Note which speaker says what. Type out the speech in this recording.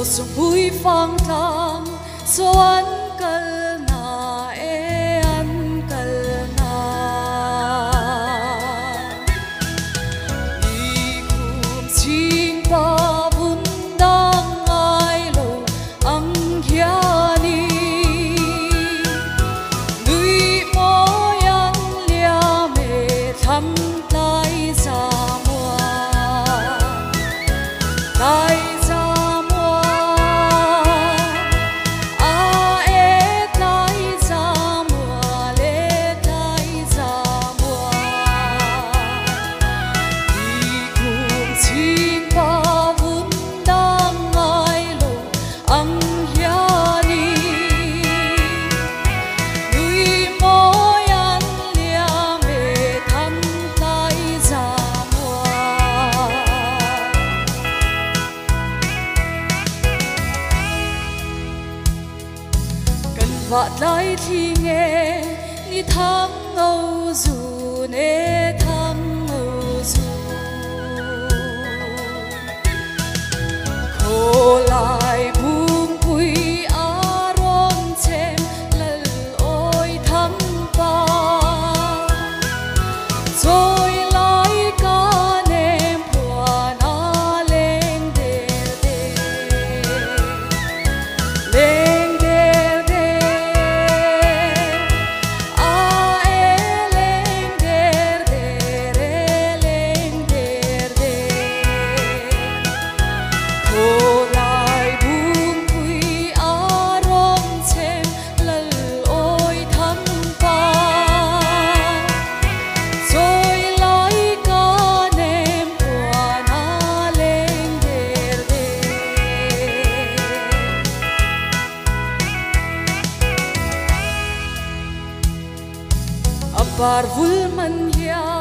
Speaker 1: sum hui phang tang so an kal na e an kal na ni kum ching pa bun dang ai lo ang hiani nui mo yang lia me tham tai sa mua tai vợ lại thì nghe ni thăm ngâu dù nê thăm ngâu dù khô lại buông quy á rong chém lal ôi thăm pa rồi lại cả nem bùa na lên đê đê lên parvul man ya